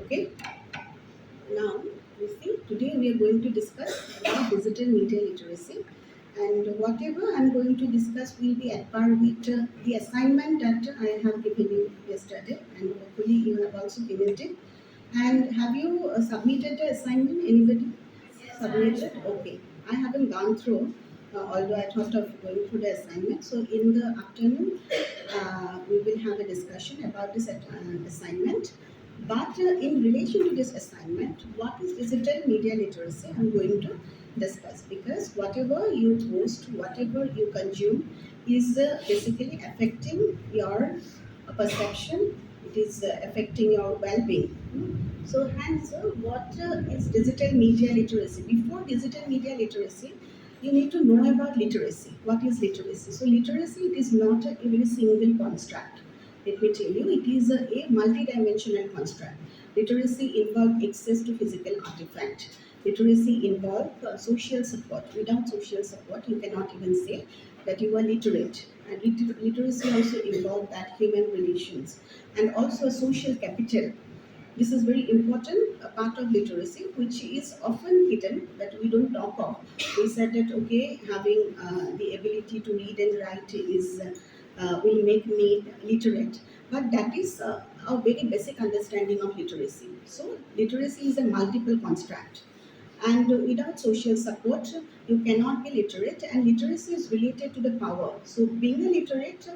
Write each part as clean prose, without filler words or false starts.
Okay, now you see, today we are going to discuss about digital media literacy, and whatever I'm going to discuss will be at par with the assignment that I have given you yesterday, and hopefully you have also finished it. And have you submitted the assignment? Anybody submitted? Okay, I haven't gone through. Although I thought of going through the assignment, so in the afternoon we will have a discussion about this assignment. But in relation to this assignment, what is digital media literacy? I'm going to discuss because whatever you post, whatever you consume, is basically affecting your perception. It is affecting your well-being. So, hence, what is digital media literacy? Before digital media literacy, you need to know about literacy. What is literacy? So, literacy it is not a very single construct. Let me tell you, it is a multi-dimensional construct. Literacy involves access to physical artifact. Literacy involves social support. Without social support, you cannot even say that you are literate. And literacy also involves that human relations and also social capital. This is very important part of literacy, which is often hidden, but we don't talk of. We said that okay, having the ability to read and write is will make me literate, but that is a very basic understanding of literacy. So literacy is a multiple construct, and without social support, you cannot be literate. And literacy is related to the power. So being a literate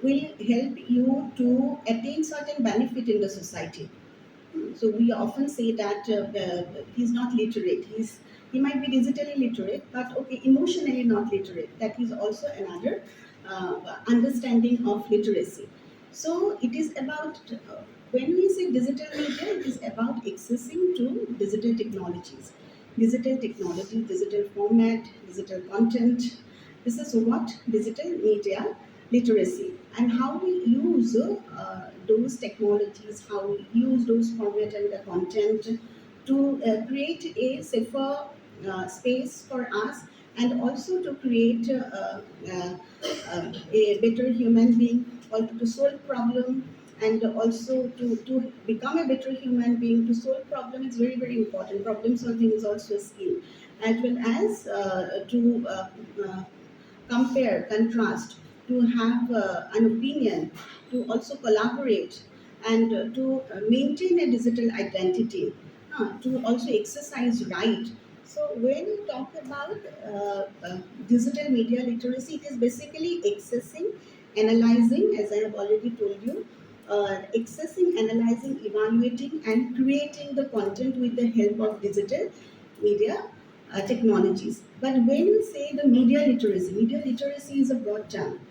will help you to attain certain benefit in the society. So we often say that he's not literate. He might be digitally literate, but okay, emotionally not literate. That is also another understanding of literacy. So it is about when we say digital media, it is about accessing to digital technology, digital format, digital content. This is what digital media literacy and how we use those technologies, how we use those format and the content to create a safer space for us, and also to create a better human being, or to solve problem, and also to become a better human being. To solve problem is very very important. Problem solving is also a skill, as well as to compare, contrast, to have an opinion, to also collaborate, and to maintain a digital identity, to also exercise right. So when we talk about digital media literacy, it is basically accessing, analyzing, as I have already told you, accessing, analyzing, evaluating, and creating the content with the help of digital media technologies. But when we say the media literacy is a broad term.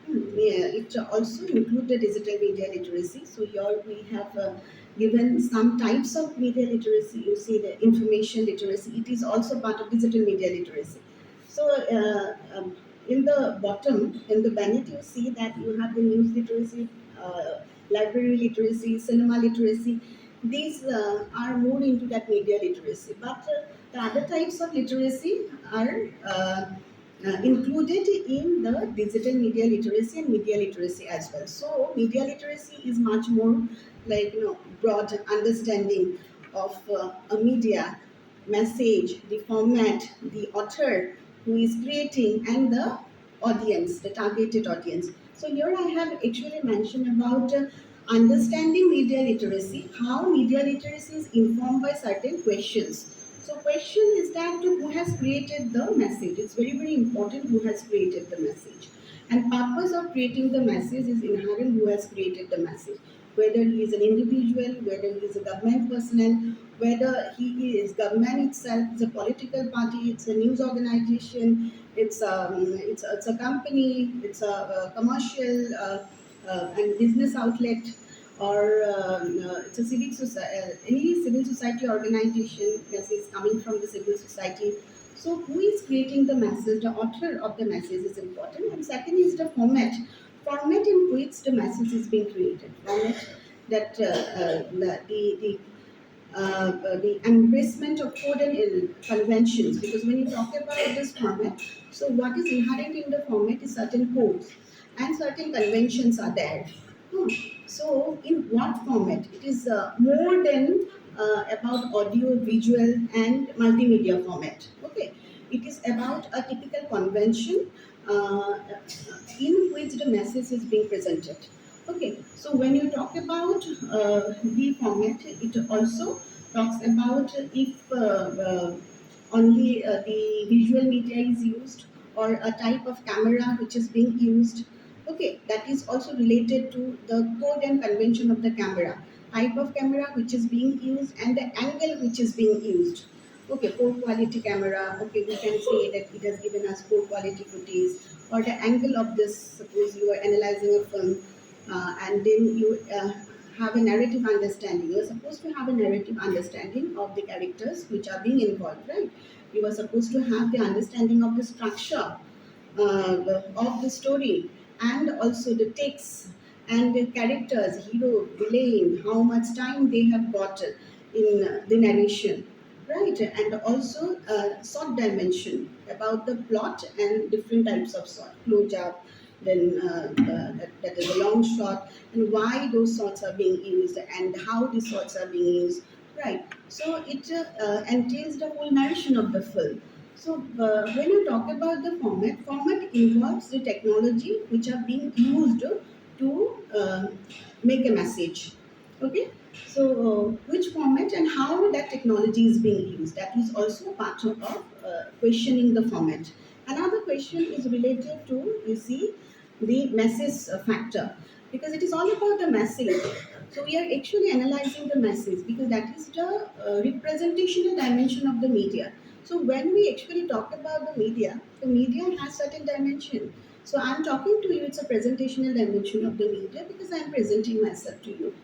Yeah, it also includes the digital media literacy. So here we have given some types of media literacy. You see the information literacy. It is also part of digital media literacy. So in the bottom, in the banner, you see that you have the news literacy, library literacy, cinema literacy. These are more into that media literacy. But the other types of literacy are included in the digital media literacy and media literacy as well. So media literacy is much more like broad understanding of a media message, the format, the author who is creating, and the audience, the targeted audience. So here I have actually mentioned about understanding media literacy, how media literacy is informed by certain questions. So question is that who has created the message. It's very very important who has created the message. And purpose of creating the message is inherent who has created the message. Whether he is an individual, whether he is a government personnel, whether he is government itself, it's a political party, it's a news organization, it's a company, it's a commercial and business outlet, or it's a any civil society organization. Yes, is coming from the civil society. So who is creating the message? The author of the message is important. And second is the format in which the message is being created. Format that the embracement of code and conventions. Because when you talk about this format, so what is inherent in the format is certain codes and certain conventions are there. Hmm. So in what format? It is more than about audio, visual, and multimedia format. Okay, it is about a typical convention in which the message is being presented. Okay, so when you talk about the format, it also talks about if only the visual media is used or a type of camera which is being used. Okay, that is also related to the code and convention of the camera, type of camera which is being used and the angle which is being used. Okay, poor quality camera. Okay, we can say that it has given us poor quality footage, or the angle of this. Suppose you are analyzing a film, and then you have a narrative understanding. You are supposed to have a narrative understanding of the characters which are being involved, right? You are supposed to have the understanding of the structure of the story, and also the text and the characters, hero, villain, how much time they have got in the narration, right? And also short dimension about the plot and different types of shot, close up, then that is a long shot, and why those shots are being used and how the shots are being used, right? So it entails the whole narration of the film. So when you talk about the format involves the technology which are being used to make a message. Okay, so which format and how that technology is being used, that is also part of questioning the format. Another question is related to, you see, the message factor, because it is all about the message. So we are actually analyzing the message because that is the representational dimension of the media. So when we actually talk about the media has certain dimension. So I'm talking to you, it's a presentational dimension of the media because I'm presenting myself to you.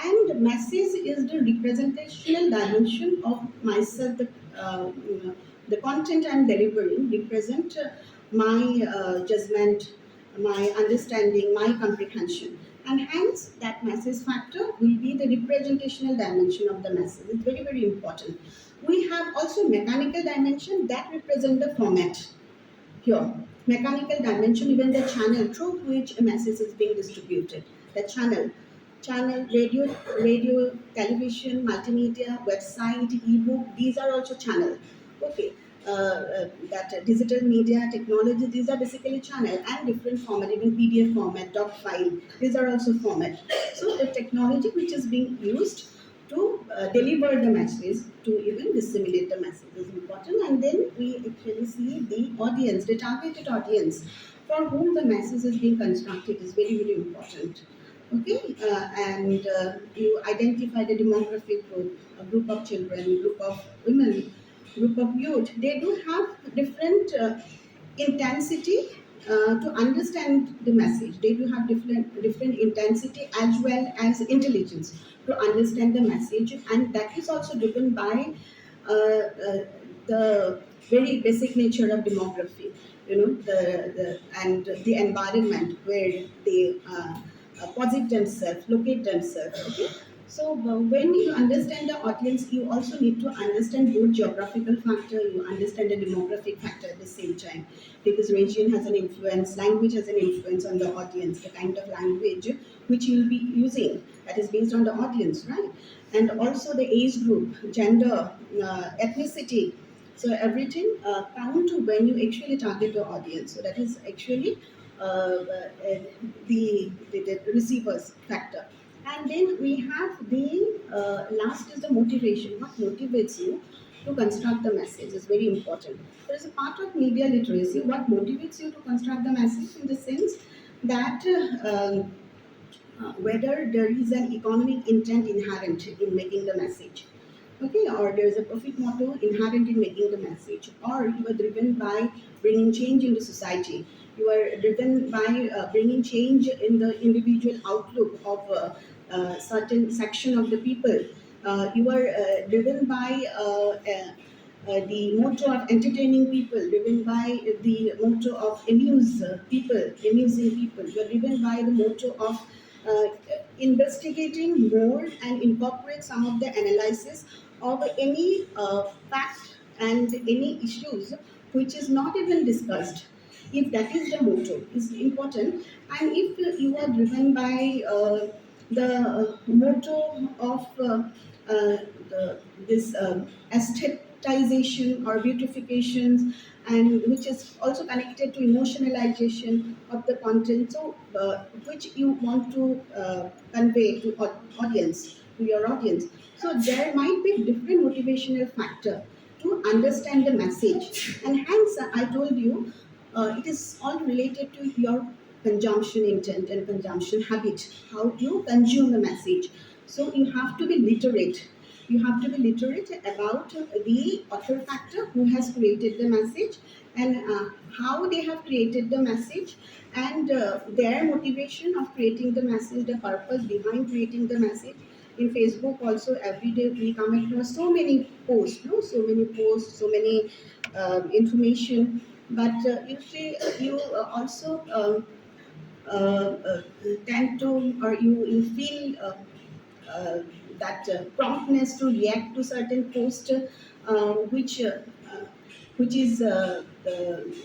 And message is the representational dimension of myself, the content I'm delivering represent my judgment, my understanding, my comprehension. And hence, that message factor will be the representational dimension of the message. It's very, very important. We have also mechanical dimension that represent the format here. Mechanical dimension, even the channel through which a message is being distributed. The channel, radio, television, multimedia, website, ebook, these are also channel. Okay. That digital media technology, these are basically channel and different format, even PDF format, doc file, these are also format. So the technology which is being used to deliver the message, to even disseminate the message is important. And then we actually see the audience, the targeted audience for whom the message is being constructed is very, very important. Okay, and you identify the demographic group, a group of children, group of women, group of youth. They do have different intensity to understand the message. They do have different intensity as well as intelligence to understand the message, and that is also driven by the very basic nature of demography. You know, and the environment where they posit themselves, locate themselves. Okay, so when you understand the audience, you also need to understand both geographical factor, you understand the demographic factor at the same time, because region has an influence, language has an influence on the audience, the kind of language which you will be using, that is based on the audience, right? And also the age group, gender, ethnicity. So everything count when you actually target the audience. So that is actually the receiver's factor. And then we have the last is the motivation. What motivates you to construct the message is very important. There is a part of media literacy. What motivates you to construct the message, in the sense that whether there is an economic intent inherent in making the message. Okay, or there is a profit motto inherent in making the message, or you are driven by bringing change into society. You are driven by bringing change in the individual outlook of certain section of the people. You are driven by the motto of entertaining people, driven by the motto of amusing people. You are driven by the motto of investigating more and incorporate some of the analysis of any fact and any issues which is not even discussed. If that is the motto, is important. And if you are driven by the motto of uh, this aestheticization or beautifications, and which is also connected to emotionalization of the content, so which you want to convey to audience, to your audience. So there might be different motivational factor to understand the message, and hence I told you it is all related to your consumption intent and consumption habit, how you consume the message. So you have to be literate. You have to be literate about the author factor who has created the message, and how they have created the message, and their motivation of creating the message, the purpose behind creating the message. In Facebook also, every day we come across so many posts, no, so many posts, so many information. But you see, you also tend to, or you feel uh, that promptness to react to certain post, which uh, which is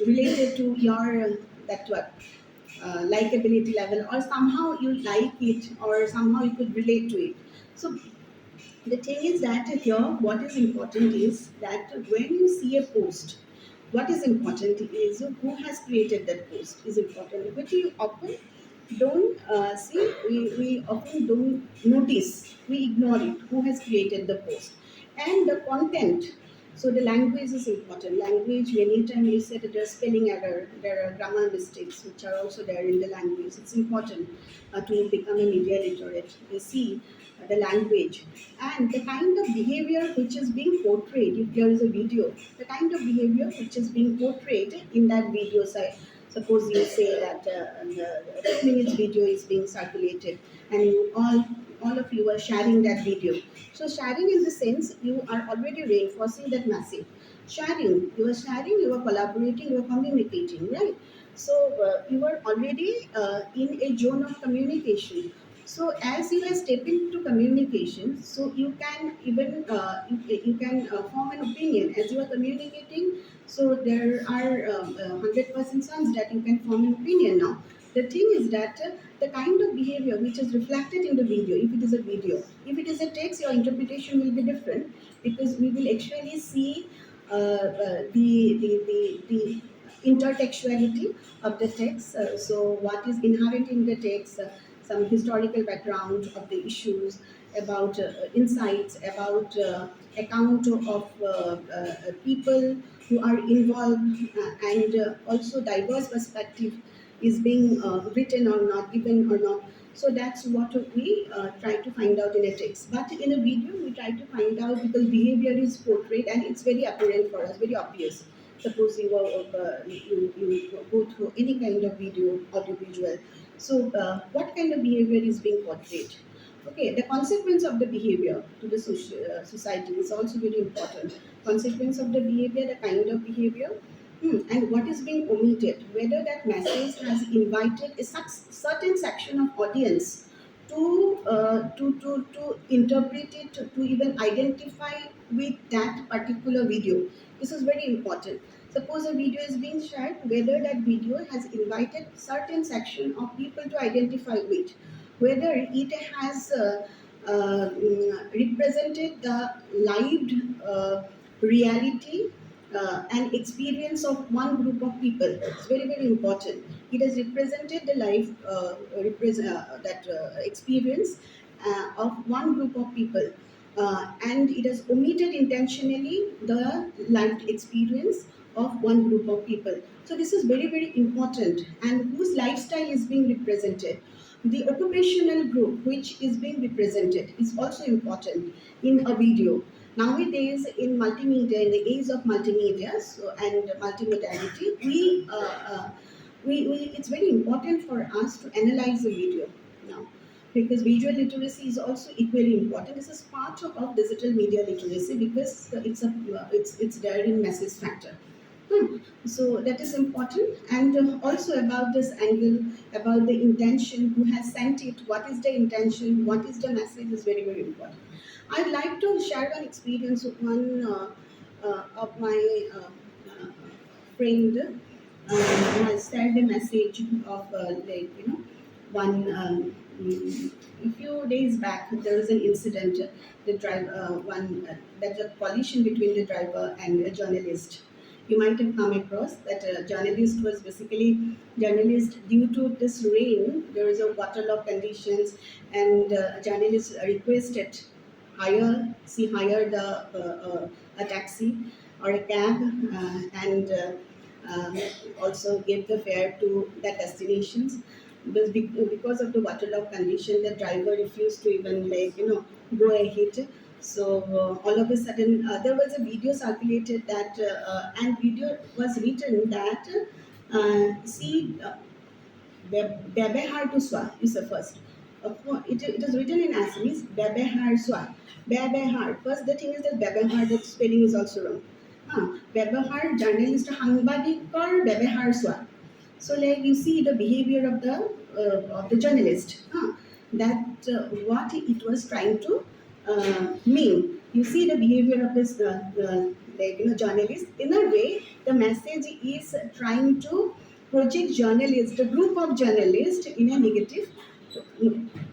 related to your that what likability level, or somehow you like it, or somehow you could relate to it. So the thing is that here, what is important is that when you see a post, what is important is who has created that post is important, which you often don't see. We often don't notice. We ignore it. Who has created the post and the content. So the language is important. Language, many times you said that there are spelling error, there are grammar mistakes, which are also there in the language. It's important to become a media literate. You see the language and the kind of behavior which is being portrayed. If there is a video, the kind of behavior which is being portrayed in that video. So suppose you say that the 2 minutes video is being circulated, and you all of you are sharing that video. So sharing in the sense you are already reinforcing that message. Sharing, you are collaborating, you are communicating, right? So you are already in a zone of communication. So as you are stepping into communication, so you can even you can form an opinion as you are communicating. So there are 100% chance that you can form an opinion now. The thing is that the kind of behavior which is reflected in the video, if it is a video, if it is a text, your interpretation will be different, because we will actually see the intertextuality of the text. So what is inherent in the text, some historical background of the issues, about insights, about account of people who are involved, and also diverse perspective is being written or not, given or not. So that's what we try to find out in a text. But in a video, we try to find out because behavior is portrayed and it's very apparent for us, very obvious. Suppose you go through any kind of video, audiovisual. So what kind of behavior is being portrayed? Okay, the consequence of the behavior to the society is also very important. Consequence of the behavior, the kind of behavior, and what is being omitted, whether that message has invited a certain section of audience to interpret it, to even identify with that particular video. This is very important. Suppose a video is being shared, whether that video has invited certain section of people to identify with, whether it has represented the lived reality and experience of one group of people. It's very, very important. It has represented the life, that experience of one group of people, and it has omitted intentionally the lived experience of one group of people. So this is very, very important. And whose lifestyle is being represented? The occupational group which is being represented is also important in a video. Nowadays, in multimedia, in the age of multimedia, and multimodality, we it's very important for us to analyze the video now, because visual literacy is also equally important. This is part of digital media literacy, because it's there in message factor. So that is important, and also about this angle, about the intention, who has sent it, what is the intention, what is the message is very, very important. I'd like to share one experience of one of my friend who has sent a message of one. a few days back, there was an incident. The driver, there's a collision between the driver and a journalist. You might have come across that a journalist was basically journalist due to this rain. There is a waterlogged conditions, and a journalist requested hire a taxi or a cab, and also give the fare to the destinations. Because of the waterlogged condition, the driver refused to even go ahead. So all of a sudden, there was a video circulated that, and video was written that, see, Bebe Swa is the first. It is written in Assamese, Bebe Swa. Bebe. First, the thing is that Bebe, the spelling is also wrong. Bebe journalist Hangbadikar Bebe Swa. So, like you see the behavior of the journalist, that what it was trying to mean. You see the behavior of this journalist. In a way, the message is trying to project journalists, the group of journalists, in a negative.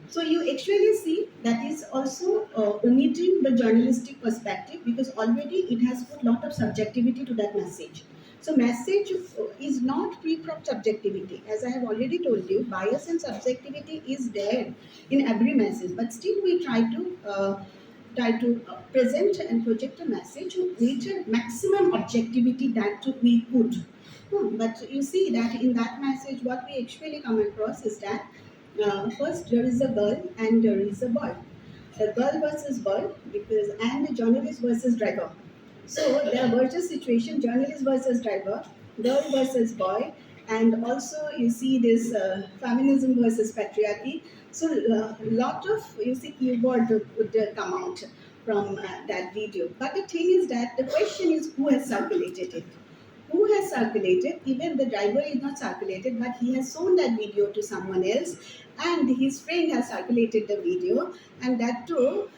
So you actually see that is also omitting the journalistic perspective, because already it has put lot of subjectivity to that message. So message is not free from subjectivity. As I have already told you, bias and subjectivity is there in every message, but still we try to present and project a message with maximum objectivity that we could. But you see that in that message, what we actually come across is that, first there is a girl and there is a boy. The girl versus boy, because, and the journalist versus driver. So there was a situation: journalist versus driver, girl versus boy, and also you see this feminism versus patriarchy. So lot of, you see, keyword would come out from that video. But the thing is that the question is, who has circulated it? Who has circulated? Even the driver is not circulated, but he has shown that video to someone else, and his friend has circulated the video, and that too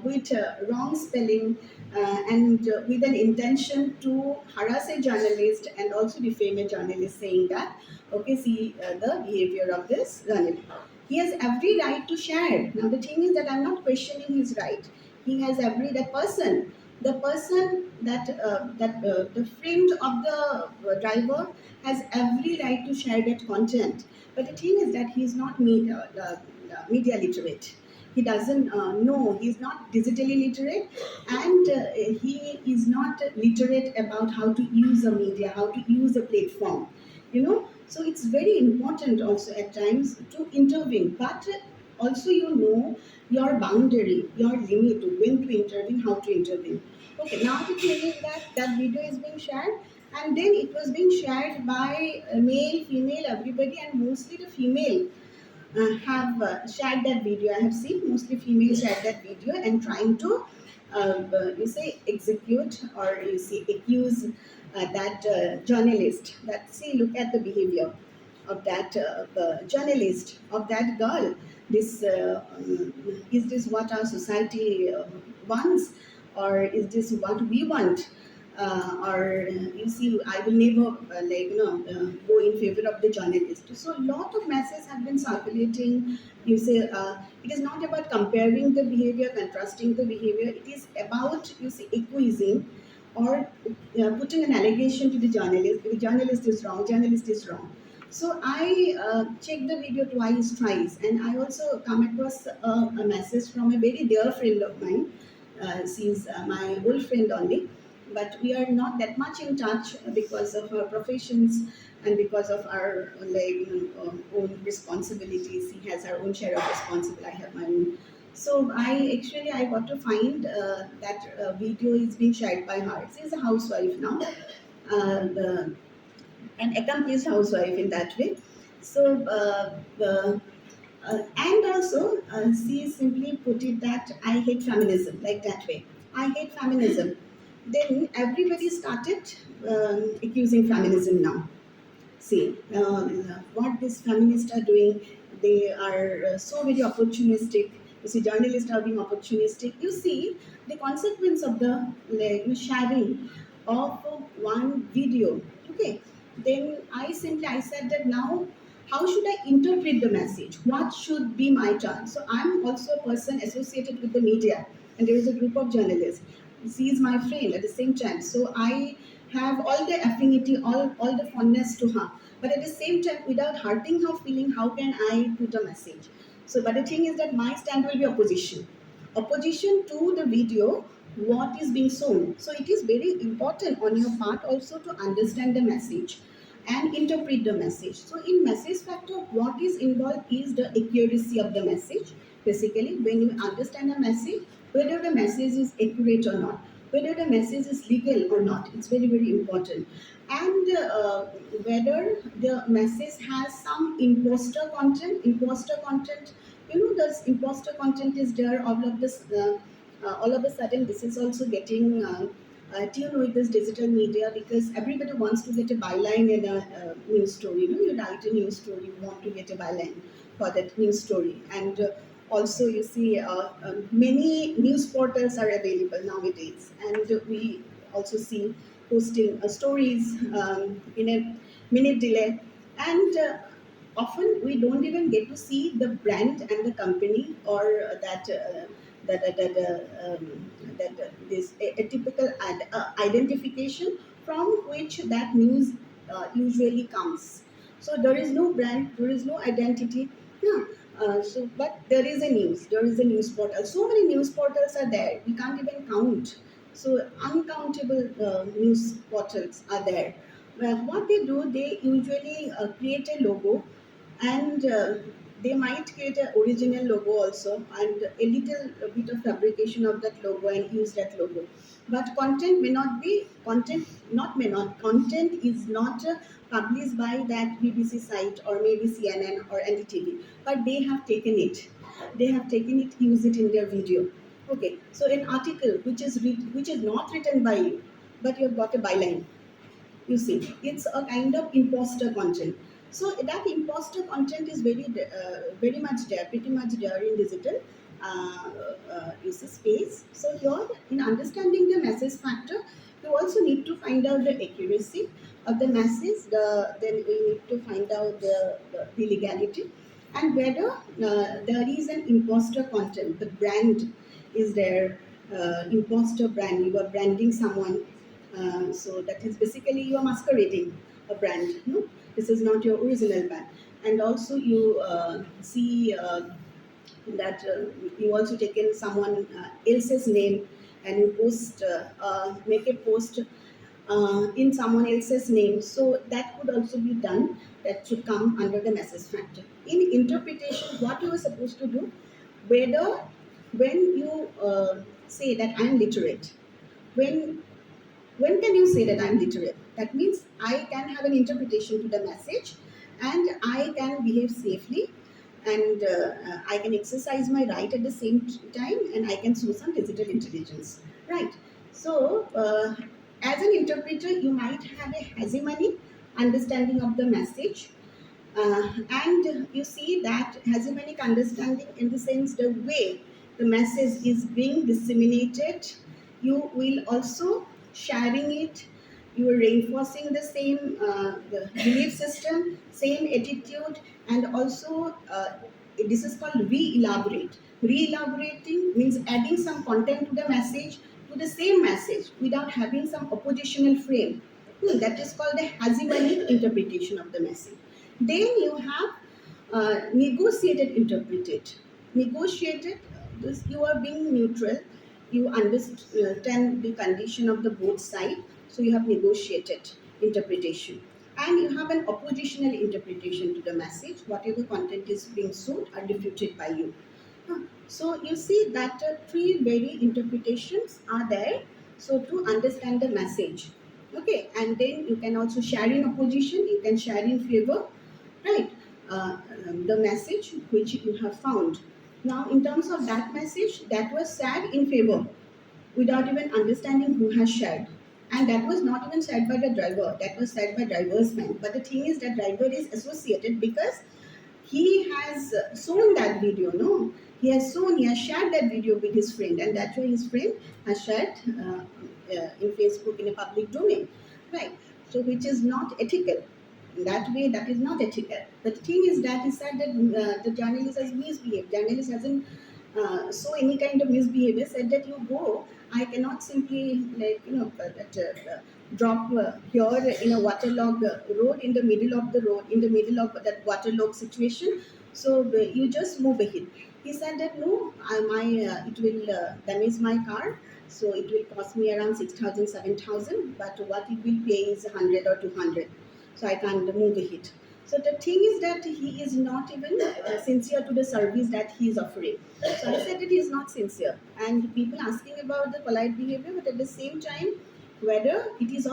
with wrong spelling, and with an intention to harass a journalist and also defame a journalist, saying that, okay, see the behavior of this journalist. He has every right to share. Now the thing is that I'm not questioning his right. He has every, the person that the friend of the driver has every right to share that content. But the thing is that he is not media literate. He doesn't know, he's not digitally literate, and he is not literate about how to use a media, how to use a platform, so it's very important also at times to intervene, but also your boundary, your limit, when to intervene, how to intervene. Okay, now the thing is that that video is being shared, and then it was being shared by male, female, everybody, and mostly the female have shared that video. I have seen mostly females shared that video and trying to, you say, execute, or you see, accuse that journalist. That, see, look at the behavior of that journalist, of that girl. This is this what our society wants, or is this what we want? Or you see, I will never go in favor of the journalist. So a lot of messages have been circulating. You say it is not about comparing the behavior, contrasting the behavior. It is about, you see, accusing or putting an allegation to the journalist. The journalist is wrong. Journalist is wrong. So I checked the video twice, thrice, and I also come across a message from a very dear friend of mine. She's my old friend only, but we are not that much in touch because of our professions and because of our own responsibilities. He has our own share of responsibility. I have my own. So I got to find that video is being shared by her. She's a housewife now. An accomplished housewife in that way. So, and also, she simply put it that I hate feminism, like that way. I hate feminism. Then everybody started accusing feminism now. See, what these feminists are doing, they are so very opportunistic. You see, journalists are being opportunistic. You see, the consequence of the sharing of one video. Okay, then I said that now how should I interpret the message? What should be my turn? So I'm also a person associated with the media, and there is a group of journalists. She is my friend at the same time. So I have all the affinity, all the fondness to her. But at the same time, without hurting her feeling, how can I put a message? So, but the thing is that my stand will be opposition. Opposition to the video, what is being shown. So it is very important on your part also to understand the message and interpret the message. So in message factor, what is involved is the accuracy of the message. Basically, when you understand a message, whether the message is accurate or not, whether the message is legal or not, it's very, very important. And whether the message has some imposter content, this imposter content is there all of a sudden. This is also getting tuned with this digital media, because everybody wants to get a byline in a news story. You write a news story, you want to get a byline for that news story. And also you see many news portals are available nowadays, and we also see posting stories in a minute delay. And often we don't even get to see the brand and the company, or that this a typical identification from which that news usually comes. So there is no brand, there is no identity. Yeah. But there is a news, there is a news portal. So many news portals are there, we can't even count. So uncountable news portals are there. Well, what they do, they usually create a logo, and they might create an original logo also, and a little bit of fabrication of that logo and use that logo. But content may not be content, not may not content is not published by that BBC site or maybe CNN or NDTV, but they have taken it, use it in their video. Okay, so an article which is not written by you, but you have got a byline. You see, it's a kind of imposter content. So that imposter content is very much there, pretty much there in digital uh, is a space. So here, in understanding the message factor, you also need to find out the accuracy of the message. Then we need to find out the legality, and whether there is an imposter content, the brand is there. Imposter brand, you are branding someone, so that is basically you are masquerading a brand. No, this is not your original brand. And also you see that you also taken someone else's name, and you make a post in someone else's name. So that could also be done. That should come under the message factor. In interpretation, what you are supposed to do, whether when you say that I am literate, when when can you say that I'm literate? That means I can have an interpretation to the message, and I can behave safely, and I can exercise my right at the same time, and I can show some digital intelligence. Right. So, as an interpreter, you might have a hegemony understanding of the message, and you see that hegemonic understanding in the sense the way the message is being disseminated, you will also sharing it, you are reinforcing the belief system, same attitude, and also this is called re-elaborate. Re-elaborating means adding some content to the message, to the same message, without having some oppositional frame. That is called the hegemonic interpretation of the message. Then you have negotiated interpreted. Negotiated, this you are being neutral. You understand the condition of the both side. So you have negotiated interpretation. And you have an oppositional interpretation to the message. Whatever content is being sold are refuted by you. So you see that three very interpretations are there. So to understand the message. Okay, and then you can also share in opposition, you can share in favor, right? The message which you have found. Now, in terms of that message, that was shared in favor without even understanding who has shared. And that was not even shared by the driver, that was shared by driver's friend. But the thing is that driver is associated because he has shown that video, no? He has shared that video with his friend, and that's why his friend has shared in Facebook in a public domain, right? So, which is not ethical. In that way, that is not ethical. But the thing is that he said that the journalist has misbehaved. Journalist hasn't so any kind of misbehavior. Said that you go, I cannot simply drop here in a waterlogged road, in the middle of the road, in the middle of that waterlogged situation. So you just move ahead. He said that no, it will damage my car, so it will cost me around 6,000, 7,000. But what it will pay is 100 or 200, so I can't move ahead. So the thing is that he is not even sincere to the service that he is offering. So I said that he is not sincere, and people asking about the polite behavior, but at the same time, whether it is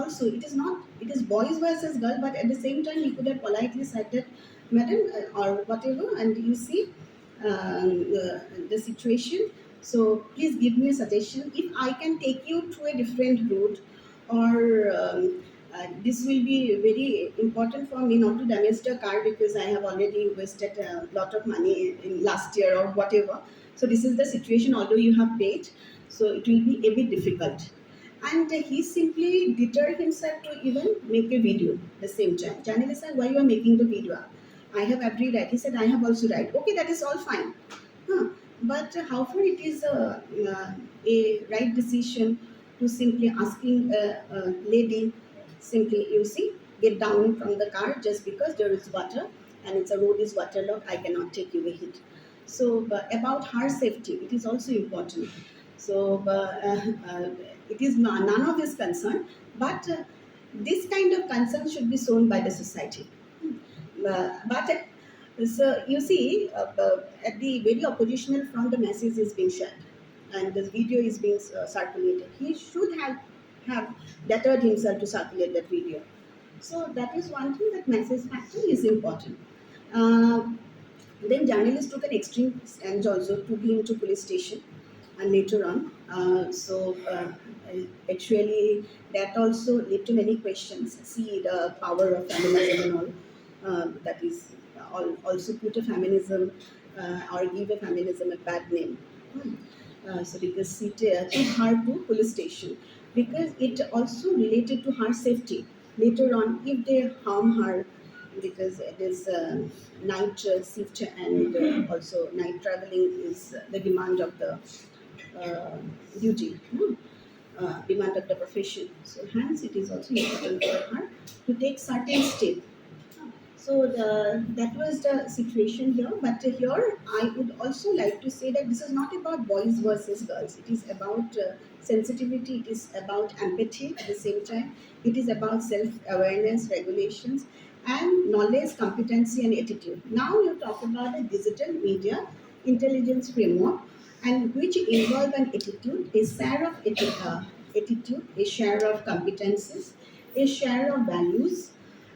not, it is boys versus girl, but at the same time he could have politely said that, madam, or whatever, and you see the situation. So please give me a suggestion if I can take you to a different route, or this will be very important for me not to damage the car because I have already wasted a lot of money in last year or whatever. So this is the situation, although you have paid, so it will be a bit difficult. And he simply deterred himself to even make a video the same time. Journalist said, why you are making the video? I have every right. He said, I have also right. Okay, that is all fine. Huh. But how far it is a right decision to simply asking a lady, simply, you see, get down from the car just because there is water and it's a road is waterlogged, I cannot take you with it. So about her safety, it is also important. So it is none of his concern, but this kind of concern should be shown by the society. But so you see, at the very oppositional front, the message is being shared, and the video is being circulated. He should have deterred himself to circulate that video. So that is one thing, that message factor is important. Uh, then journalists took an extreme stance also, took him to police station, and later on, actually that also led to many questions. See the power of feminism and all. That is also put a feminism or give a feminism a bad name. Hmm. So because it took her to police station, because it also related to her safety. Later on, if they harm her, because it is night shift, and also night traveling is the demand of the uh, duty, no? Demand of the profession. So hence it is also important for her to take certain step. So that was the situation here. But here I would also like to say that this is not about boys versus girls. It is about sensitivity. It is about empathy at the same time. It is about self-awareness, regulations, and knowledge, competency, and attitude. Now you talk about the digital media intelligence framework, and which involve an attitude, a share of attitude, a share of competences, a share of values,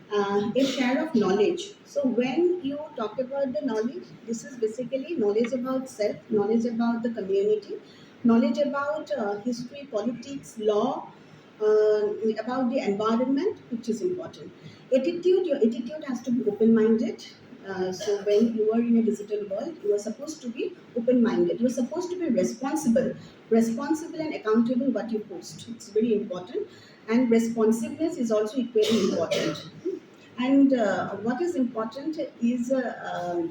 a share of knowledge. So when you talk about the knowledge, this is basically knowledge about self, knowledge about the community, knowledge about history, politics, law, about the environment, which is important. Attitude, your attitude has to be open-minded. So when you are in a digital world, you are supposed to be open-minded. You are supposed to be responsible and accountable what you post. It's very important, and responsiveness is also equally important. And what is important is the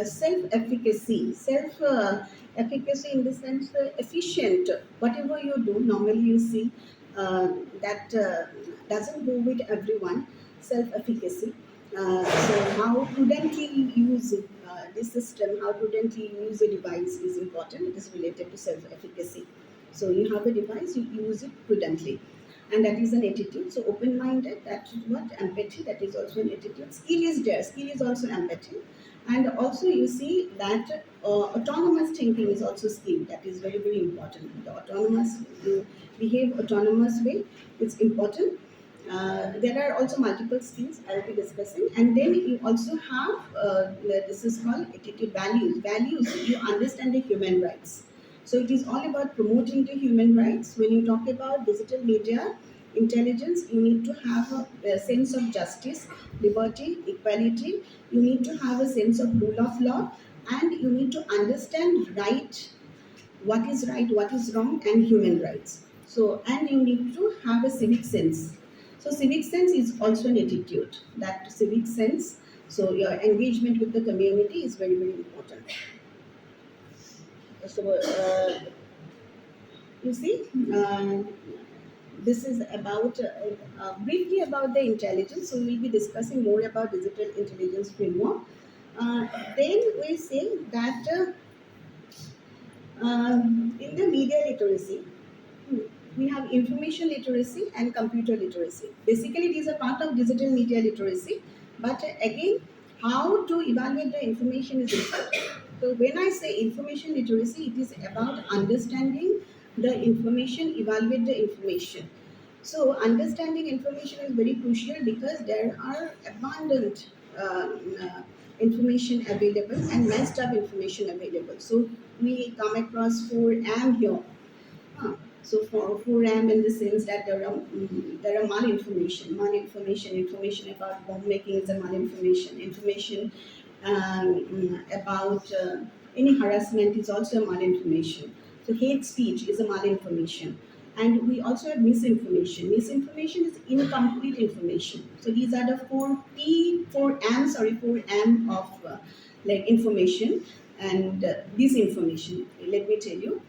self-efficacy, self-efficacy in the sense efficient. Whatever you do, normally you see that doesn't go with everyone. Self-efficacy. So how prudently you use this system, how prudently you use a device is important. It is related to self-efficacy. So you have a device, you use it prudently, and that is an attitude. So open-minded, that is what empathy, that is also an attitude. Skill is there, skill is also empathy. And also you see that autonomous thinking is also skill, that is very very important. The autonomous, you behave autonomous way, it's important. There are also multiple skills I'll be discussing, and then you also have this is called attitude. Values, you understand the human rights. So it is all about promoting the human rights. When you talk about digital media intelligence, you need to have a sense of justice, liberty, equality. You need to have a sense of rule of law, and you need to understand what is right, what is wrong, and human rights. So, and you need to have a civic sense. So civic sense is also an attitude. That civic sense, so your engagement with the community is very, very important. So you see, this is about briefly about the intelligence. So we'll be discussing more about digital intelligence framework. Uh, then we say that in the media literacy, we have information literacy and computer literacy. Basically, it is a part of digital media literacy, but again, how to evaluate the information is important. So, when I say information literacy, it is about understanding the information, evaluate the information. So, understanding information is very crucial because there are abundant information available and messed up information available. So, we come across 4M here. Huh. So for RAM in the sense that there are malinformation, information about bomb making is a malinformation, information about any harassment is also a malinformation. So hate speech is a malinformation. And we also have misinformation. Misinformation is incomplete information. So these are the four M of like information and disinformation. Let me tell you,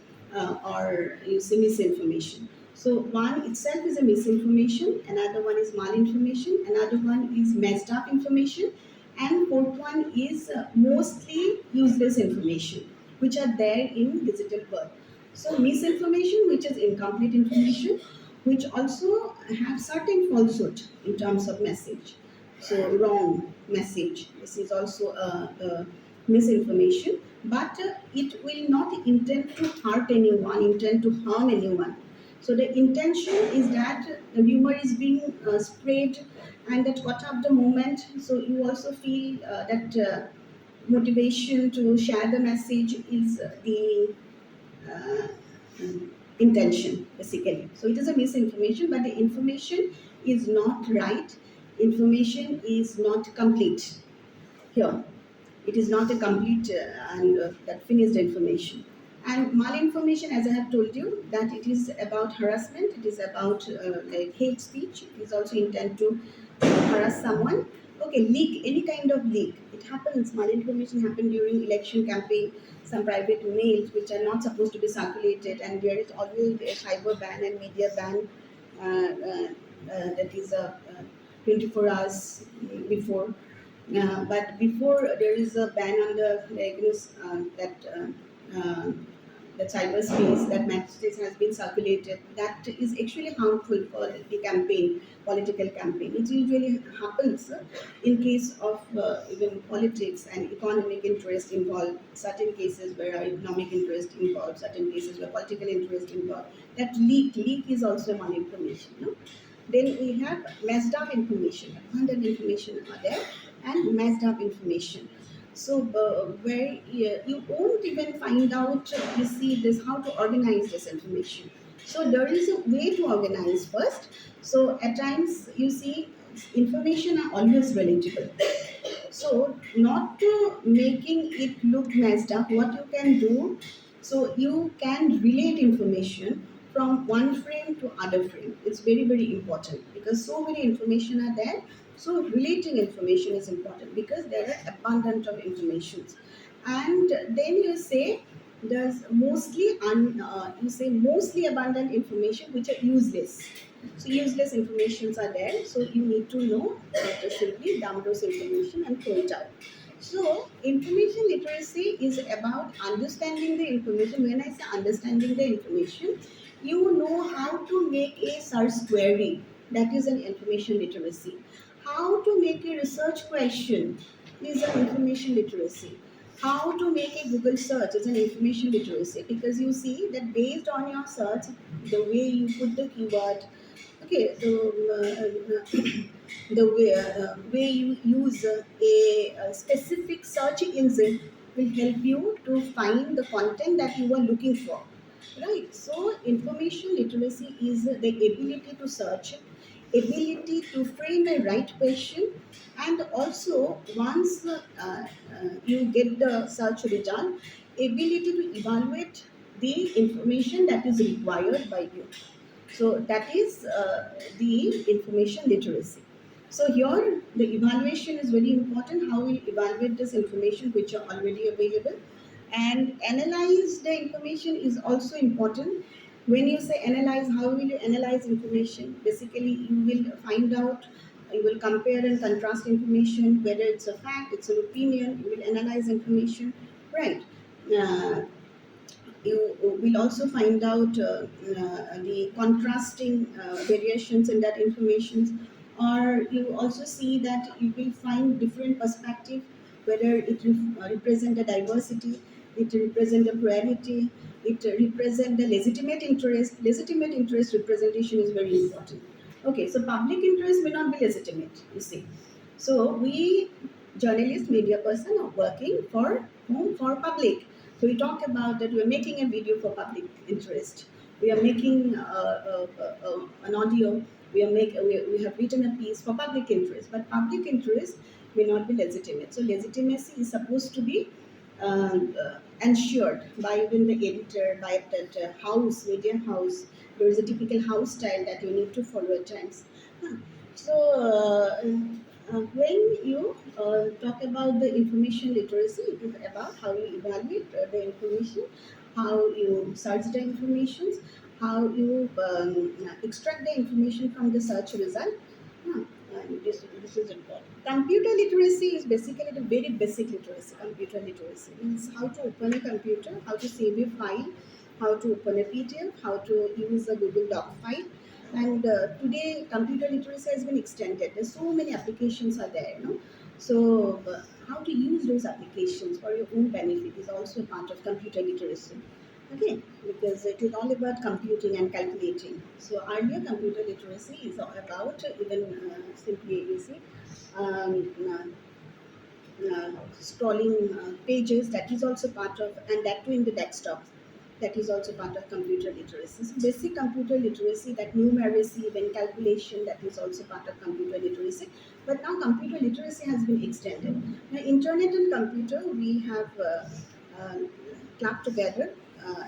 or you see misinformation. So one itself is a misinformation, another one is malinformation, another one is messed up information, and fourth one is mostly useless information, which are there in digital world. So misinformation, which is incomplete information, which also have certain falsehood in terms of message. So wrong message. This is also a misinformation, but it will not intend to hurt anyone, intend to harm anyone. So the intention is that the rumor is being spread, and that caught up the moment. So you also feel that motivation to share the message is the uh, intention basically. So it is a misinformation, but the information is not right. Information is not complete here. It is not a complete and that finished information. And malinformation, as I have told you, that it is about harassment, it is about like hate speech, it is also intent to harass someone. Okay, leak, any kind of leak. It happens, malinformation happen during election campaign, some private mails which are not supposed to be circulated, and there is always a cyber ban and media ban that is 24 hours before, but before there is a ban on the like, uh, that cyberspace, that message has been circulated, that is actually harmful for the campaign, political campaign. It usually happens in case of even politics and economic interest involved, certain cases where are economic interest involved, certain cases where political interest involved. That leak is also malinformation. No? Then we have messed up information, abundant information are there, and messed up information. So where you won't even find out, you see this, how to organize this information. So there is a way to organize first. So at times you see information are always relatable. So not to making it look messed up, what you can do, so you can relate information from one frame to other frame. It's very, very important because so many information are there. So relating information is important because there are abundant of informations. And then you say there's you say mostly abundant information which are useless. So useless informations are there. So you need to know how to simply dump those information and throw it out. So information literacy is about understanding the information. When I say understanding the information, you know how to make a search query. That is an information literacy. How to make a research question is an information literacy. How to make a Google search is an information literacy, because you see that based on your search, the way you put the keyword, okay, the way you use a specific search engine will help you to find the content that you are looking for. Right. So information literacy is the ability to search, ability to frame a right question, and also once you get the search result, ability to evaluate the information that is required by you. So that is the information literacy. So here the evaluation is very important. How we evaluate this information which are already available, and analyze the information is also important. When you say analyze, how will you analyze information? Basically, you will find out, you will compare and contrast information, whether it's a fact, it's an opinion. You will analyze information, right? Uh, you will also find out the contrasting variations in that information, or you also see that you will find different perspective, whether it represent a diversity, it represent a plurality, it represent the legitimate interest representation is very important. Okay, so public interest may not be legitimate, you see. So we journalists, media person are working for whom? For public. So we talk about that we are making a video for public interest. We are making an audio. We have written a piece for public interest, but public interest may not be legitimate. So legitimacy is supposed to be ensured by even the editor, by that house, media house. There is a typical house style that you need to follow at times. Huh. So when you talk about the information literacy, it is about how you evaluate the information, how you search the information, how you extract the information from the search result. Huh. And this is important. Computer literacy is basically the very basic literacy. Computer literacy means how to open a computer, how to save a file, how to open a PDF, how to use a Google Doc file. And today, computer literacy has been extended. There's so many applications are there, no? So, how to use those applications for your own benefit is also a part of computer literacy. Okay, because it is all about computing and calculating. So, earlier computer literacy is all about even simply you see scrolling pages. That is also part of, and that too in the desktop, that is also part of computer literacy. So basic computer literacy, that numeracy, then calculation, that is also part of computer literacy. But now computer literacy has been extended. Now internet and computer, we have uh, clubbed together.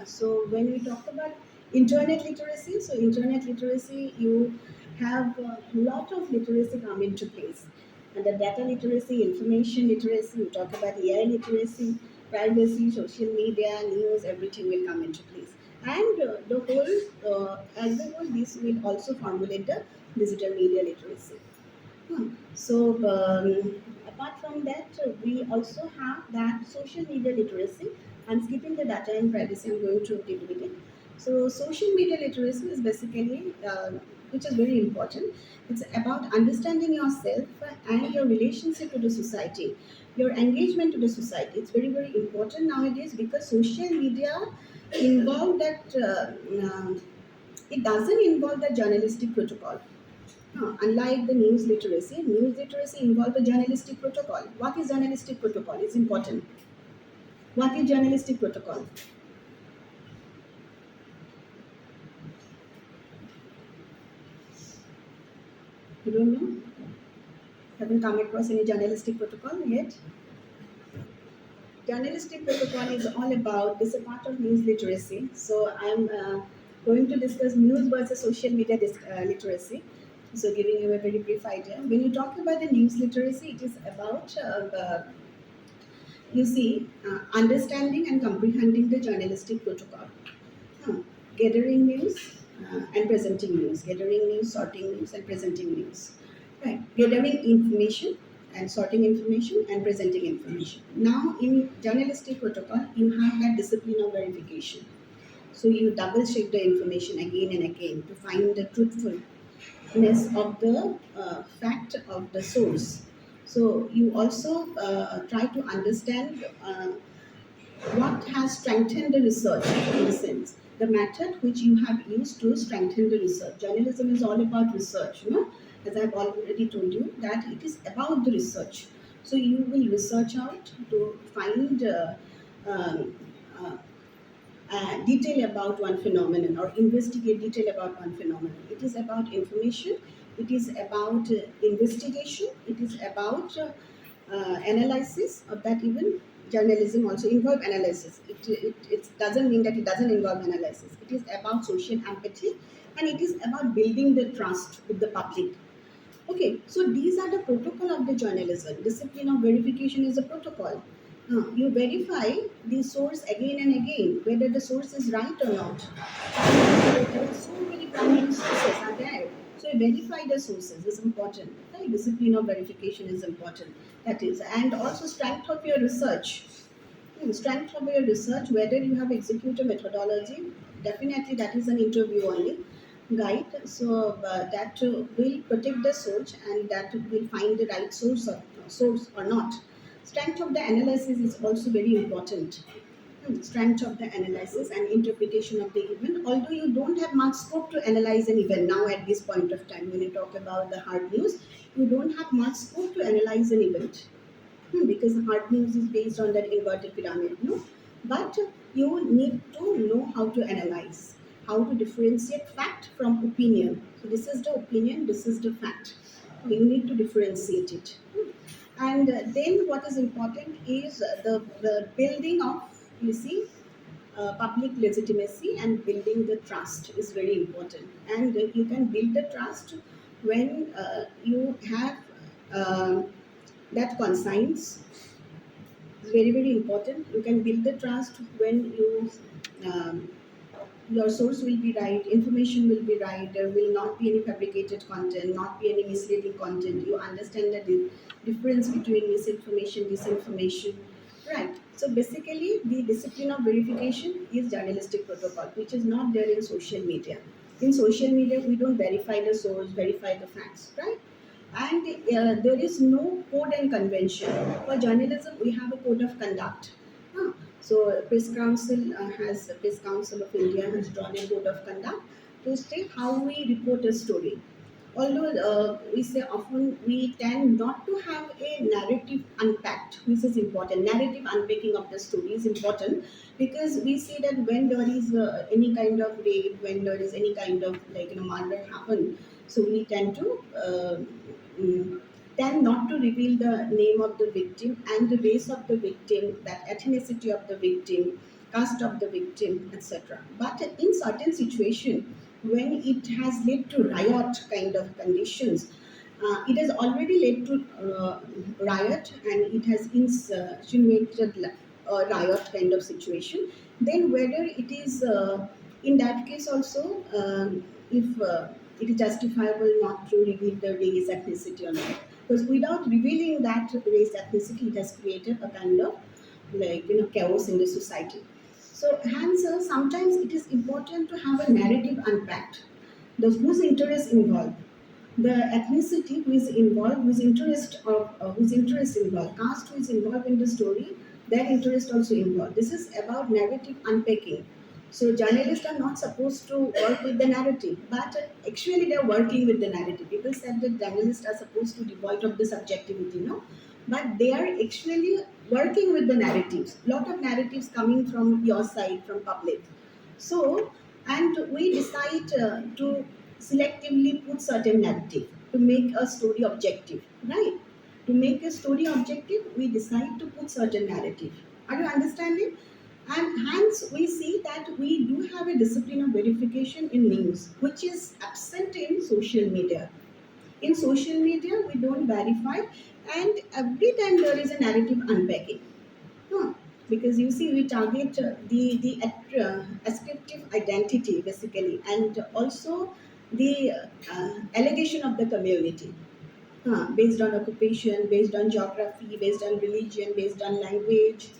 So when we talk about internet literacy, so internet literacy, you have a lot of literacy come into place. And the data literacy, information literacy, we talk about AI literacy, privacy, social media, news, everything will come into place. And the whole, as a whole, this will also formulate the digital media literacy. So, apart from that, we also have that social media literacy. I'm skipping the data and privacy, I'm going to deal with it. So, social media literacy is basically, which is very important. It's about understanding yourself and your relationship to the society, your engagement to the society. It's very, very important nowadays because social media involve that, it doesn't involve the journalistic protocol. Unlike the news literacy involves a journalistic protocol. What is journalistic protocol? It's important. What is journalistic protocol? You don't know? Haven't come across any journalistic protocol yet? Journalistic protocol is all about, this is a part of news literacy. So I'm going to discuss news versus social media literacy. So giving you a very brief idea. When you talk about the news literacy, it is about you see, understanding and comprehending the journalistic protocol. Huh. Gathering news and presenting news. Gathering news, sorting news, and presenting news. Right. Gathering information and sorting information and presenting information. Now, in journalistic protocol, you have that discipline of verification. So you double check the information again and again to find the truthfulness of the fact of the source. So you also try to understand what has strengthened the research in a sense, the method which you have used to strengthen the research. Journalism is all about research, you know, as I've already told you that it is about the research. So you will research out to find um, uh, detail about one phenomenon or investigate detail about one phenomenon. It is about information, it is about investigation, it is about analysis of that. Even journalism also involve analysis. It doesn't mean that it doesn't involve analysis. It is about social empathy, and it is about building the trust with the public. Okay, so these are the protocol of the journalism. Discipline of verification is a protocol. You verify the source again and again, whether the source is right or not. There are so many prominent sources are there. So you verify the sources is important. Right? Discipline of verification is important. That is, and also strength of your research. Strength of your research, whether you have executed methodology, definitely that is an interview only guide. So that will protect the source and that will find the right source or not. Strength of the analysis is also very important. Strength of the analysis and interpretation of the event. Although you don't have much scope to analyze an event now at this point of time, when you talk about the hard news, you don't have much scope to analyze an event. Because the hard news is based on that inverted pyramid, no? But you need to know how to analyze, how to differentiate fact from opinion. So this is the opinion, this is the fact. You need to differentiate it. And then what is important is the building of, you see, public legitimacy and building the trust is very important. And you can build the trust when you have uh, that conscience is very very important. You can build the trust when um, your source will be right, information will be right, there will not be any fabricated content, not be any misleading content. You understand the difference between misinformation, disinformation, right? So basically, the discipline of verification is journalistic protocol, which is not there in social media. In social media, we don't verify the source, verify the facts, right? And there is no code and convention. For journalism, we have a code of conduct. Huh. So, Press Council of India has drawn a code of conduct to say how we report a story. Although we say often we tend not to have a narrative unpacked, which is important. Narrative unpacking of the story is important because we see that when there is any kind of rape, when there is any kind of murder happen, so we tend to mm, tend not to reveal the name of the victim and the race of the victim, that ethnicity of the victim, caste of the victim, etc. But in certain situation, when it has led to riot kind of conditions, it has already led to riot and it has insinuated a riot kind of situation. Then whether it is in that case also, if it is justifiable not to reveal the race, ethnicity or not. Because without revealing that race, ethnicity, it has created a kind of chaos in the society. So hence sometimes it is important to have a narrative unpacked. Those whose interest involved, the ethnicity who is involved, whose interest involved, caste who is involved in the story, their interest also involved. This is about narrative unpacking. So journalists are not supposed to work with the narrative, but actually they are working with the narrative. People said that journalists are supposed to devoid of the subjectivity, no, but they are actually working with the narratives. Lot of narratives coming from your side, from public. So, and we decide to selectively put certain narrative to make a story objective, right? To make a story objective, we decide to put certain narrative. Are you understanding? And hence, we see that we do have a discipline of verification in news, which is absent in social media. In social media, we don't verify, and every time there is a narrative unpacking. No, because you see, we target the ascriptive identity basically, and also the allegation of the community, based on occupation, based on geography, based on religion, based on language.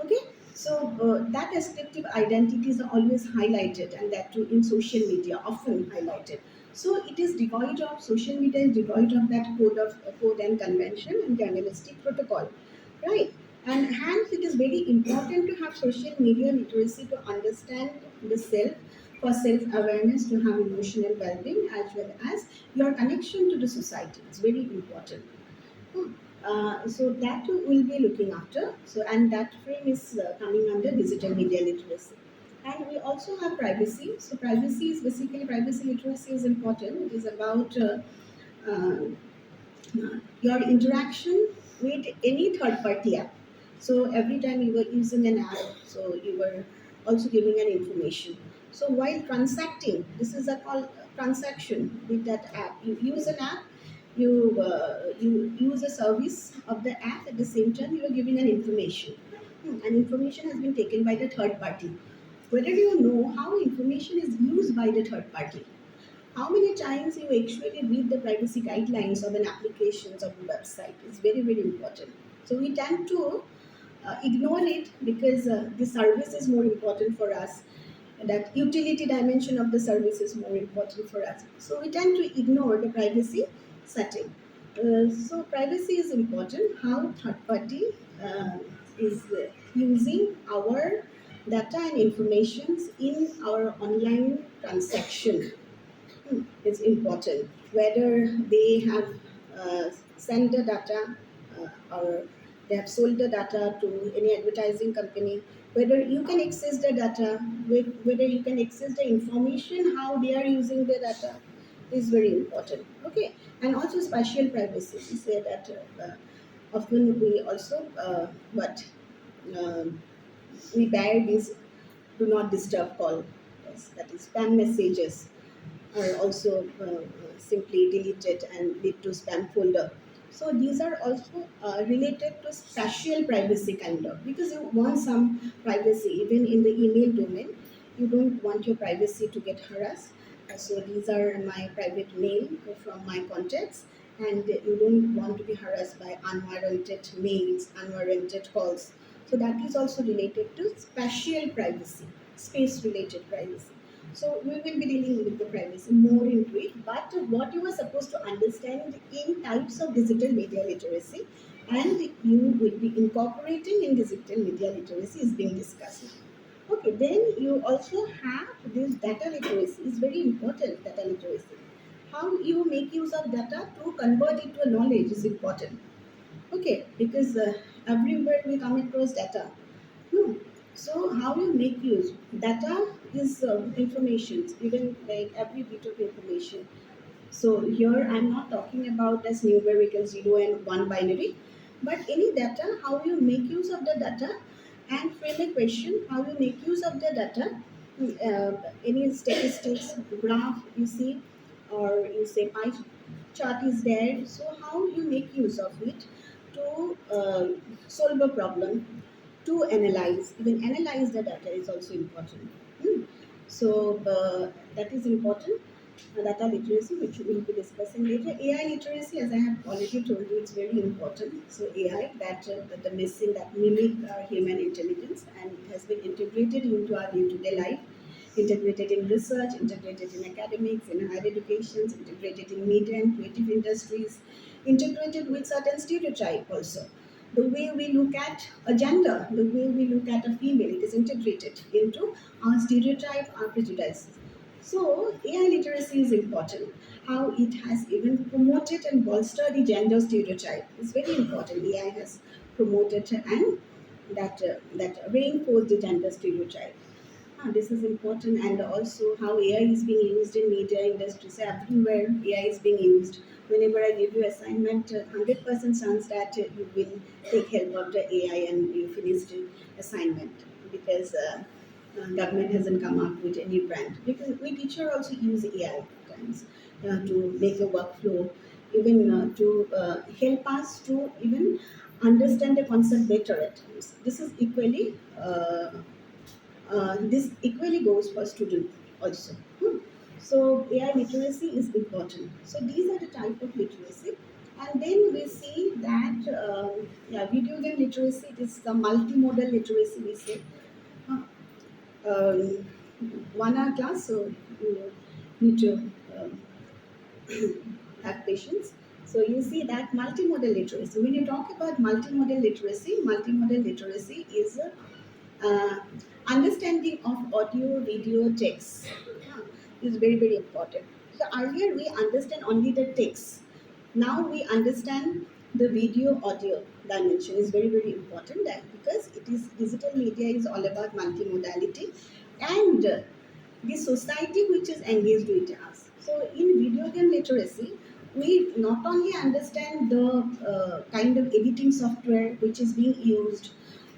Okay, so that ascriptive identities are always highlighted, and that too in social media, often highlighted. So it is devoid of social media is devoid of that code and convention and journalistic protocol, right? And hence, it is very important to have social media literacy to understand the self, for self awareness, to have emotional well being, as well as your connection to the society. It's very important. Hmm. So that we'll be looking after. So and that frame is coming under digital media literacy. And we also have privacy. So privacy literacy is important. It is about uh, your interaction with any third party app. So every time you were using an app, so you were also giving an information. So while transacting, this is a called transaction with that app. You use an app, you use a service of the app. At the same time, you are giving an information. And information has been taken by the third party. Whether you know how information is used by the third party, how many times you actually read the privacy guidelines of an application or a website is very, very important. So we tend to ignore it because the service is more important for us. That utility dimension of the service is more important for us. So we tend to ignore the privacy setting. So privacy is important. How third party is using our data and informations in our online transaction is important. Whether they have sent the data or they have sold the data to any advertising company, whether you can access the data, whether you can access the information, how they are using the data is very important. Okay, and also spatial privacy. We say that often we also what we bear these do not disturb call. Yes, that is spam messages are also simply deleted and lead to spam folder. So these are also related to spatial privacy kind of, because you want some privacy even in the email domain. You don't want your privacy to get harassed. So these are my private mail from my contacts, and you don't want to be harassed by unwarranted mails, unwarranted calls. So that is also related to spatial privacy, space related privacy. So we will be dealing with the privacy more into it. But what you are supposed to understand in types of digital media literacy, and you will be incorporating in digital media literacy is being discussed. Okay, then you also have this data literacy is very important. Data literacy, how you make use of data to convert it to a knowledge is important. Okay, because everywhere we come across data. No. So how you make use? Data is information, even like every bit of information. So here I'm not talking about as numerical 0 and 1 binary, but any data, how you make use of the data, and frame a question, how you make use of the data, any statistics, graph you see, or you say pie chart is there. So how you make use of it to solve a problem, to analyze, even analyze the data is also important. Hmm. So that is important. Data literacy, which we will be discussing later. AI literacy, as I have already told you, it's very important. So AI, that the missing that mimic human intelligence, and it has been integrated into our day-to-day life, integrated in research, integrated in academics, in higher education, integrated in media and creative industries, integrated with certain stereotype also. The way we look at a gender, the way we look at a female, it is integrated into our stereotype, our prejudices. So AI literacy is important. How it has even promoted and bolstered the gender stereotype is very important. AI has promoted and that reinforced the gender stereotype. This is important, and also how AI is being used in media industry. So everywhere AI is being used. Whenever I give you assignment, 100% chance that you will take help of the AI and you finish the assignment, because government hasn't come up with any brand. Because we teacher also use AI at times to make a workflow, even to help us to even understand the concept better at times. This equally goes for student also. So AI literacy is important. So these are the type of literacy. And then we see that video game literacy, it is the multimodal literacy we say. Uh, um, 1 hour class, so you need to um, have patience. So you see that multimodal literacy. When you talk about multimodal literacy is uh, understanding of audio, video, text is very, very important. So earlier we understand only the text. Now we understand the video, audio dimension is very, very important, that because it is digital media is all about multimodality, and the society which is engaged with us. So in video game literacy, we not only understand the kind of editing software which is being used,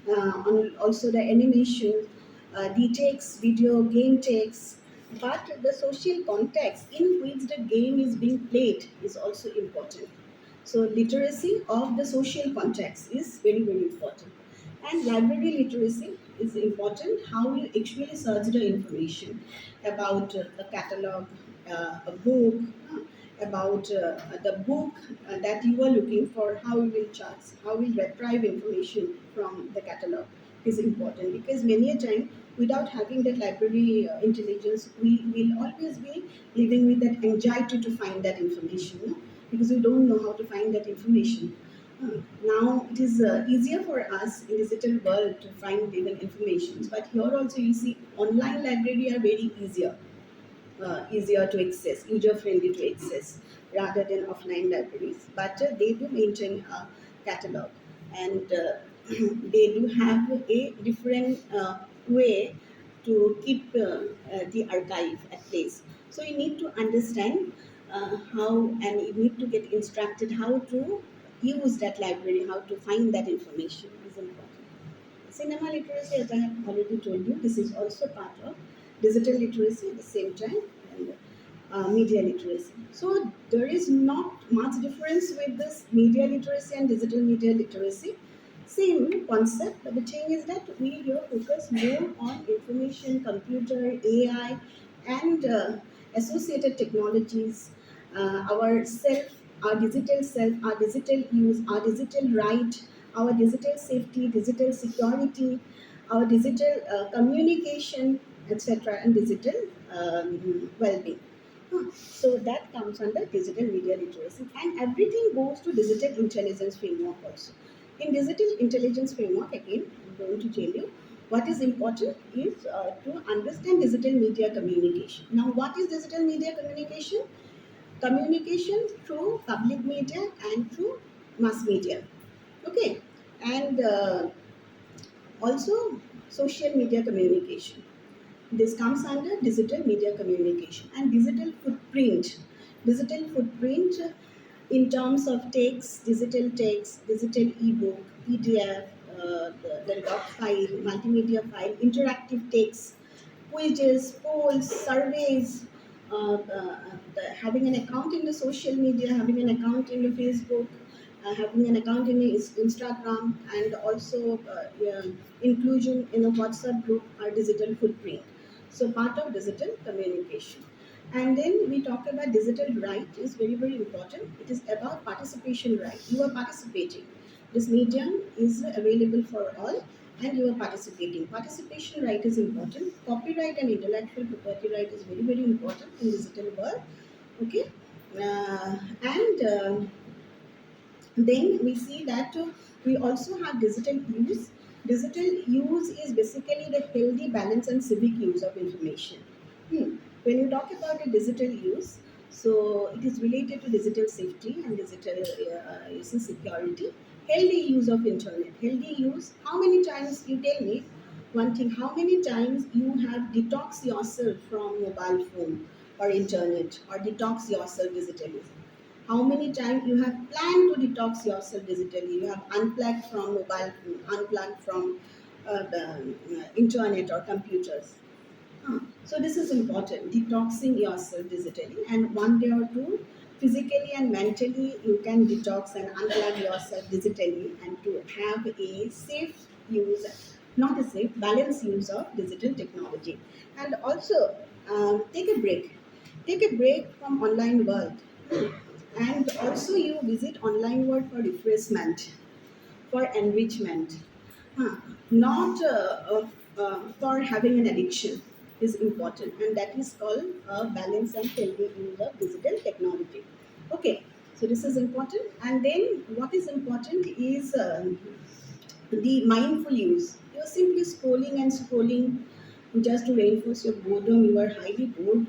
on also the animation, the text, video, game text, but the social context in which the game is being played is also important. So literacy of the social context is very, very important. And library literacy is important, how you actually search the information about a catalog, a book, about the book that you are looking for, how you will charge, how you will retrieve information from the catalog is important, because many a time without having that library intelligence, we will always be living with that anxiety to find that information, no? Because we don't know how to find that information. Now it is easier for us in digital world to find even information, but here also you see online library are very easier to access, user friendly to access rather than offline libraries. But they do maintain a catalog, and they do have a different way to keep the archive at place. So you need to understand how, and you need to get instructed how to use that library, how to find that information is important. Cinema literacy, as I have already told you, this is also part of digital literacy at the same time, and media literacy. So there is not much difference with this media literacy and digital media literacy. Same concept, but the thing is that we here focus more on information, computer, AI, and associated technologies, our self, our digital self, our digital use, our digital right, our digital safety, digital security, our digital communication, etc., and digital well-being. So that comes under digital media literacy, and everything goes to digital intelligence framework also. In digital intelligence framework, again, I'm going to tell you what is important is to understand digital media communication. Now, what is digital media communication? Communication through public media and through mass media. Okay, and also social media communication. This comes under digital media communication and digital footprint. Digital footprint in terms of text, digital ebook, PDF, the doc file, multimedia file, interactive text, quizzes, polls, surveys, having an account in the social media, having an account in the Facebook, having an account in the Instagram, and also inclusion in a WhatsApp group are digital footprint. So part of digital communication. And then we talk about digital right is very, very important. It is about participation right. You are participating. This medium is available for all, and you are participating. Participation right is important. Copyright and intellectual property right is very, very important in digital world. Okay. And then we see that we also have digital use. Digital use is basically the healthy balance and civic use of information. When you talk about a digital use, so it is related to digital safety and digital security. Healthy use of internet. Healthy use. How many times you tell me one thing? How many times you have detox yourself from mobile phone or internet, or detox yourself digitally? How many times you have planned to detox yourself digitally? You have unplugged from mobile phone, unplugged from the internet or computers. So this is important, detoxing yourself digitally, and one day or two, physically and mentally, you can detox and unplug yourself digitally, and to have a safe use, not a safe, balanced use of digital technology. And also, take a break. Take a break from online world, and also you visit online world for refreshment, for enrichment, huh, not for having an addiction is important, and that is called balance and healthy use of digital technology. Okay, so this is important, and then what is important is the mindful use. You are simply scrolling and scrolling just to reinforce your boredom. You are highly bored,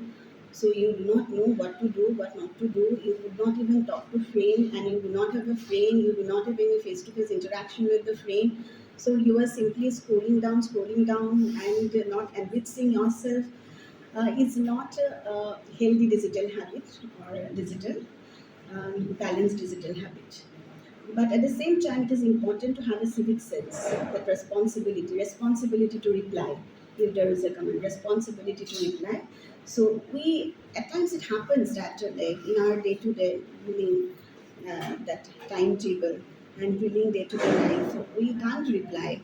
so you do not know what to do, what not to do. You would not even talk to friend, and you do not have a friend. You do not have any face-to-face interaction with the friend. So you are simply scrolling down, and not enriching yourself. Is not a healthy digital habit or a digital balanced digital habit. But at the same time, it is important to have a civic sense, that responsibility to reply. if there is a common responsibility to reply. So we at times it happens that like in our day-to-day living, that timetable and living day-to-day life, we can't reply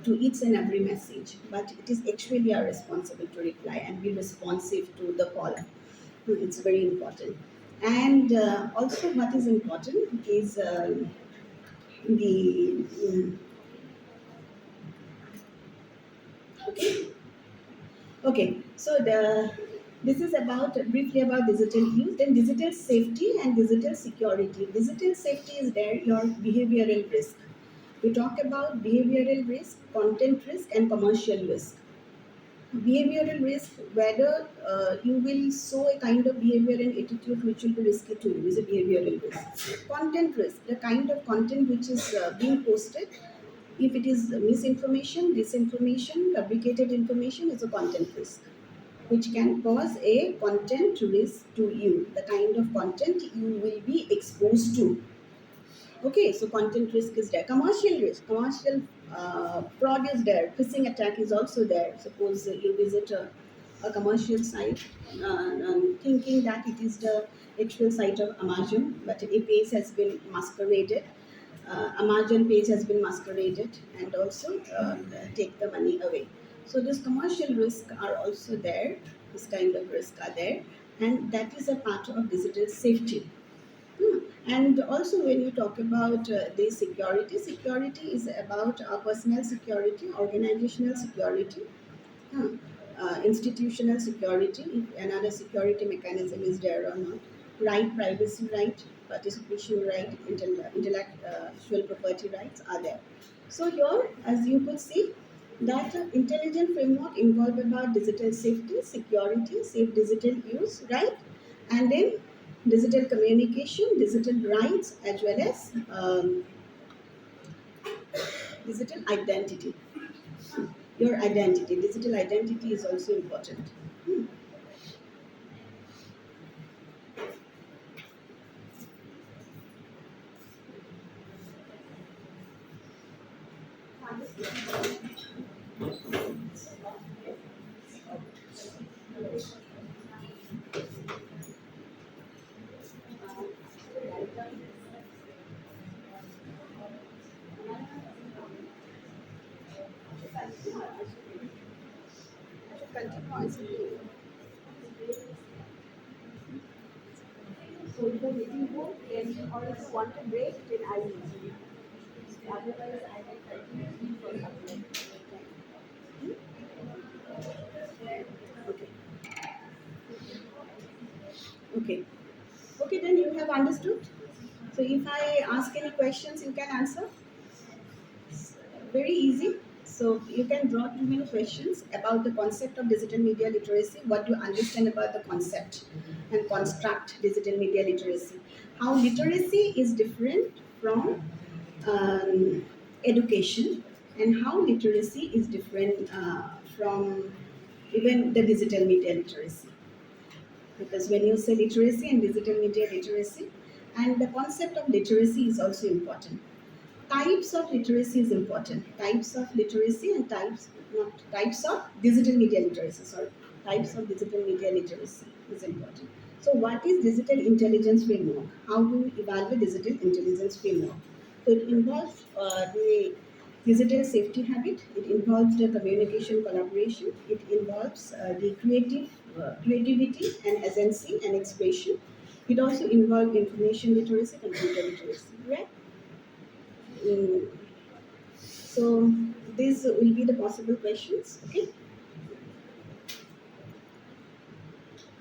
to each and every message, but it is actually our responsibility to reply and be responsive to the caller. It's very important. And also, what is important is the okay. Okay, so this is about briefly about digital use, then digital safety and digital security. Digital safety is there your behavioral risk. We talk about behavioral risk, content risk, and commercial risk. Behavioral risk, whether you will show a kind of behavior and attitude which will be risky to you, is a behavioral risk. Content risk, the kind of content which is being posted, if it is misinformation, disinformation, fabricated information, is a content risk which can cause a content risk to you, the kind of content you will be exposed to. Okay, so content risk is there. Commercial risk, commercial fraud is there. Phishing attack is also there. Suppose you visit a commercial site thinking that it is the actual site of Amazon, but a page has been masqueraded. Amazon page has been masqueraded and also take the money away. So these commercial risks are also there. This kind of risk are there, and that is a part of digital safety. And also, when you talk about the security, security is about personal security, organizational security, huh, institutional security, if another security mechanism is there or not, right, privacy right, participation right, intellectual property rights are there. So here, as you could see, that intelligent framework involved about digital safety, security, safe digital use, right? And then digital communication, digital rights, as well as digital identity. Your identity, digital identity is also important. Hmm. Continue. So if you're waiting home, then or if you want a break, then I will. Otherwise, I will continue for some time. Okay. Okay. Okay, then you have understood. So if I ask any questions, you can answer. Very easy. So you can draw too many questions about the concept of digital media literacy, what you understand about the concept and construct digital media literacy. How literacy is different from education, and how literacy is different from even the digital media literacy. Because when you say literacy and digital media literacy, and the concept of literacy is also important. Types of literacy is important. Types of literacy and types, not types of digital media literacy, sorry. Types of digital media literacy is important. So what is digital intelligence framework? How do we evaluate digital intelligence framework? So it involves the digital safety habit, it involves the communication collaboration, it involves the creativity and agency and expression. It also involves information literacy, computer literacy, right? Mm, so these will be the possible questions. Okay.